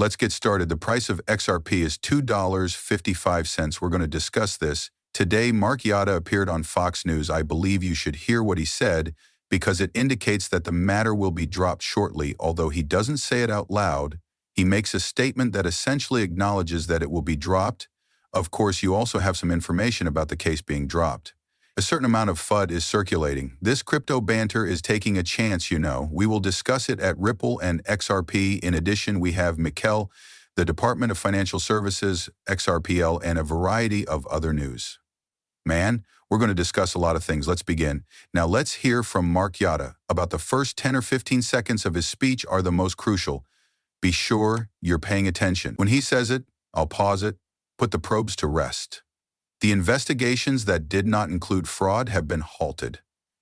Let's get started. The price of XRP is $2.55. We're going to discuss this. Today, Mark Yatta appeared on Fox News. I believe you should hear what he said because it indicates that the matter will be dropped shortly. Although he doesn't say it out loud, he makes a statement that essentially acknowledges that it will be dropped. Of course, you also have some information about the case being dropped. A certain amount of FUD is circulating. This crypto banter is taking a chance, you know. We will discuss it at Ripple and XRP. In addition, we have Mikkel, the Department of Financial Services, XRPL, and a variety of other news. Man, we're going to discuss a lot of things. Let's begin. Now let's hear from Mark Yatta. About the first 10 or 15 seconds of his speech are the most crucial. Be sure you're paying attention. When he says it, I'll pause it, put the probes to rest. The investigations that did not include fraud have been halted.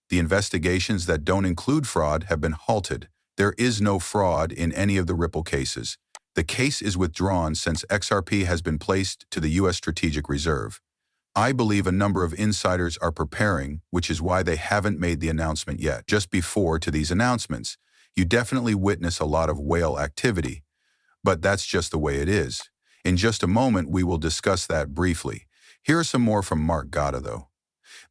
The investigations that don't include fraud have been halted. There is no fraud in any of the Ripple cases. The case is withdrawn since XRP has been placed to the U.S. Strategic Reserve. I believe a number of insiders are preparing, which is why they haven't made the announcement yet. Just before to these announcements, you definitely witness a lot of whale activity. But that's just the way it is. In just a moment, we will discuss that briefly. Here are some more from Mark Yatta, though.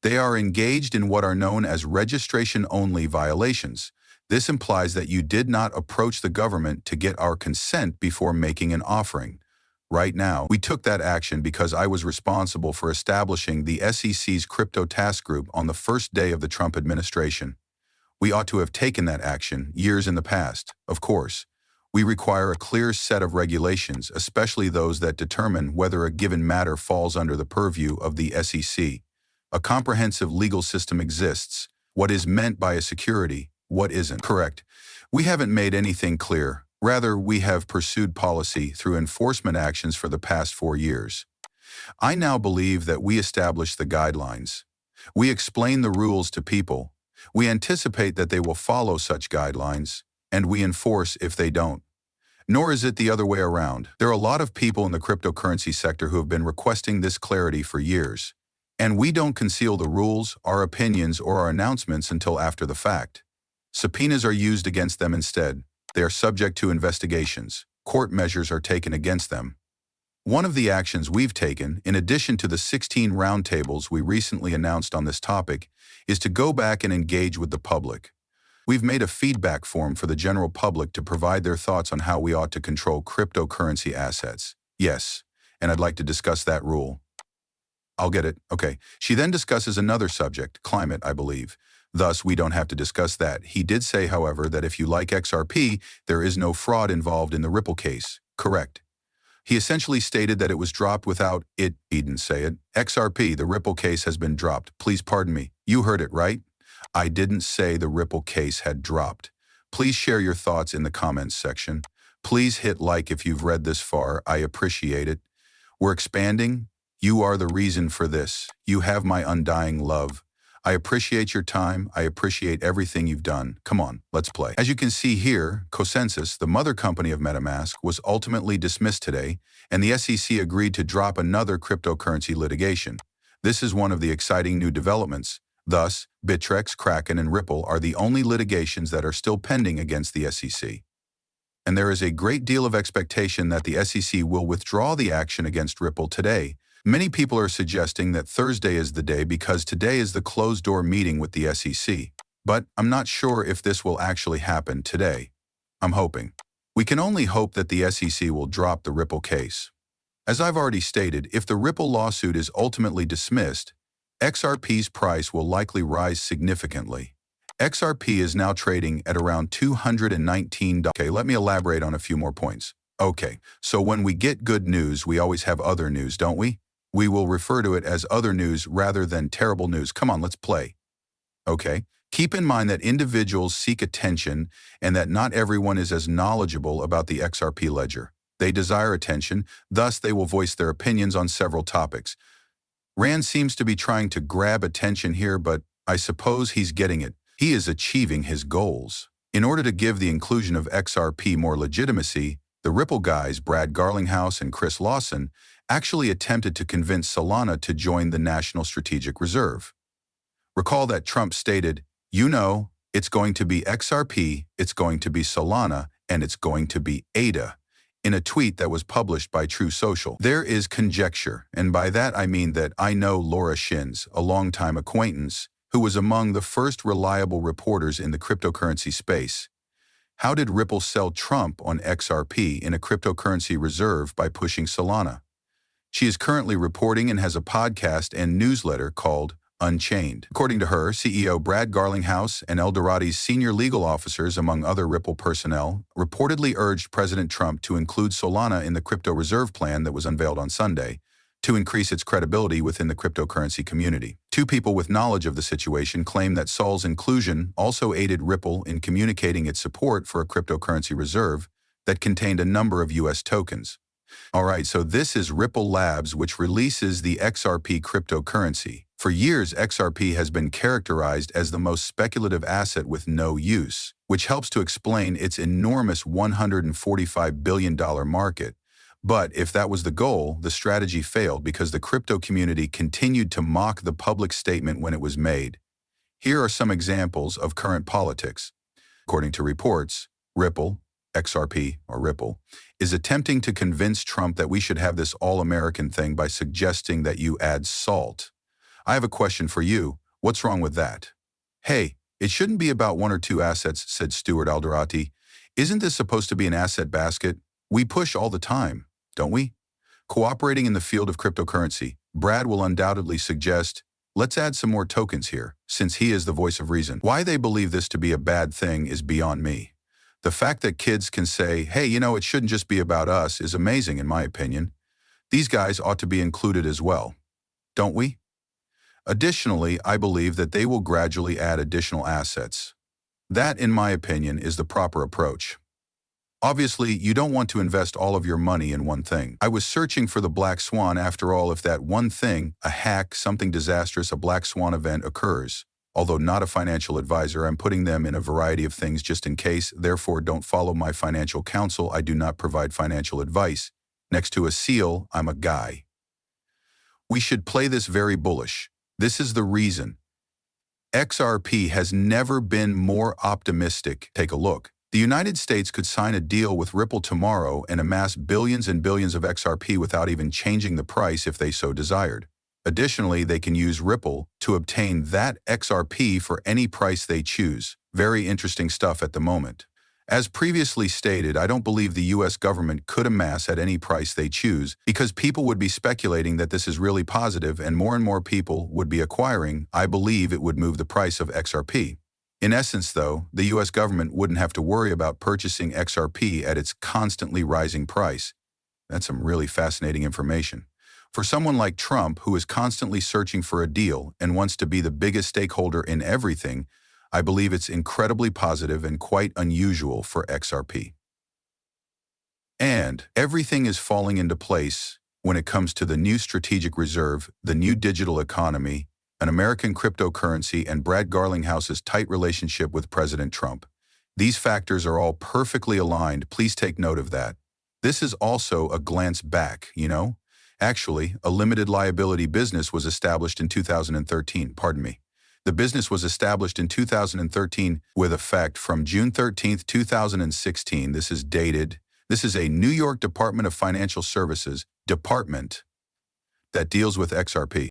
They are engaged in what are known as registration-only violations. This implies that you did not approach the government to get our consent before making an offering. Right now, we took that action because I was responsible for establishing the SEC's crypto task group on the first day of the Trump administration. We ought to have taken that action years in the past, of course. We require a clear set of regulations, especially those that determine whether a given matter falls under the purview of the SEC. A comprehensive legal system exists. What is meant by a security, what isn't. Correct. We haven't made anything clear. Rather, we have pursued policy through enforcement actions for the past 4 years. I now believe that we establish the guidelines. We explain the rules to people. We anticipate that they will follow such guidelines, and we enforce if they don't. Nor is it the other way around. There are a lot of people in the cryptocurrency sector who have been requesting this clarity for years. And we don't conceal the rules, our opinions, or our announcements until after the fact. Subpoenas are used against them instead. They are subject to investigations. Court measures are taken against them. One of the actions we've taken, in addition to the 16 roundtables we recently announced on this topic, is to go back and engage with the public. We've made a feedback form for the general public to provide their thoughts on how we ought to control cryptocurrency assets. Yes, and I'd like to discuss that rule. I'll get it. Okay. She then discusses another subject, climate, I believe. Thus, we don't have to discuss that. He did say, however, that if you like XRP, there is no fraud involved in the Ripple case. Correct. He essentially stated that it was dropped without it. He didn't say it. XRP, the Ripple case has been dropped. Please pardon me. You heard it, right? I didn't say the Ripple case had dropped. Please share your thoughts in the comments section. Please hit like if you've read this far. I appreciate it. We're expanding. You are the reason for this. You have my undying love. I appreciate your time. I appreciate everything you've done. Come on, let's play. As you can see here, Consensus, the mother company of MetaMask, was ultimately dismissed today, and the SEC agreed to drop another cryptocurrency litigation. This is one of the exciting new developments. Thus, Bittrex, Kraken, and Ripple are the only litigations that are still pending against the SEC. And there is a great deal of expectation that the SEC will withdraw the action against Ripple today. Many people are suggesting that Thursday is the day because today is the closed-door meeting with the SEC. But I'm not sure if this will actually happen today. I'm hoping. We can only hope that the SEC will drop the Ripple case. As I've already stated, if the Ripple lawsuit is ultimately dismissed, XRP's price will likely rise significantly. XRP is now trading at around $219. Okay, let me elaborate on a few more points. Okay, so when we get good news, we always have other news, don't we? We will refer to it as other news rather than terrible news. Come on, let's play. Okay, keep in mind that individuals seek attention and that not everyone is as knowledgeable about the XRP ledger. They desire attention, thus they will voice their opinions on several topics. Rand seems to be trying to grab attention here, but I suppose he's getting it. He is achieving his goals. In order to give the inclusion of XRP more legitimacy, the Ripple guys, Brad Garlinghouse and Chris Lawson, actually attempted to convince Solana to join the National Strategic Reserve. Recall that Trump stated, you know, it's going to be XRP, it's going to be Solana, and it's going to be ADA. in a tweet that was published by True Social. There is conjecture, and by that I mean that I know Laura Shins, a longtime acquaintance, who was among the first reliable reporters in the cryptocurrency space. How did Ripple sell Trump on XRP in a cryptocurrency reserve by pushing Solana? She is currently reporting and has a podcast and newsletter called Unchained. According to her, CEO Brad Garlinghouse and Eldoradi's senior legal officers, among other Ripple personnel, reportedly urged President Trump to include Solana in the crypto reserve plan that was unveiled on Sunday to increase its credibility within the cryptocurrency community. Two people with knowledge of the situation claim that Sol's inclusion also aided Ripple in communicating its support for a cryptocurrency reserve that contained a number of U.S. tokens. All right, so this is Ripple Labs, which releases the XRP cryptocurrency. For years, XRP has been characterized as the most speculative asset with no use, which helps to explain its enormous $145 billion market. But if that was the goal, the strategy failed because the crypto community continued to mock the public statement when it was made. Here are some examples of current politics. According to reports, Ripple, XRP, or Ripple, is attempting to convince Trump that we should have this all-American thing by suggesting that you add salt. I have a question for you. What's wrong with that? Hey, it shouldn't be about one or two assets, said Stuart Alderati. Isn't this supposed to be an asset basket? We push all the time, don't we? Cooperating in the field of cryptocurrency, Brad will undoubtedly suggest, let's add some more tokens here, since he is the voice of reason. Why they believe this to be a bad thing is beyond me. The fact that kids can say, hey, it shouldn't just be about us is amazing in my opinion. These guys ought to be included as well, don't we? Additionally, I believe that they will gradually add additional assets. That, in my opinion, is the proper approach. Obviously, you don't want to invest all of your money in one thing. I was searching for the black swan. After all, if that one thing, a hack, something disastrous, a black swan event occurs. Although not a financial advisor, I'm putting them in a variety of things just in case. Therefore, don't follow my financial counsel. I do not provide financial advice. Next to a seal, I'm a guy. We should play this very bullish. This is the reason. XRP has never been more optimistic. Take a look. The United States could sign a deal with Ripple tomorrow and amass billions and billions of XRP without even changing the price if they so desired. Additionally, they can use Ripple to obtain that XRP for any price they choose. Very interesting stuff at the moment. As previously stated, I don't believe the U.S. government could amass at any price they choose because people would be speculating that this is really positive and more people would be acquiring. I believe it would move the price of XRP. In essence, though, the U.S. government wouldn't have to worry about purchasing XRP at its constantly rising price. That's some really fascinating information. For someone like Trump, who is constantly searching for a deal and wants to be the biggest stakeholder in everything, I believe it's incredibly positive and quite unusual for XRP. And everything is falling into place when it comes to the new strategic reserve, the new digital economy, an American cryptocurrency, and Brad Garlinghouse's tight relationship with President Trump. These factors are all perfectly aligned. Please take note of that. This is also a glance back, Actually, a limited liability business was established in 2013, The business was established in 2013 with effect from June 13, 2016. This is dated. This is a New York Department of Financial Services department that deals with XRP.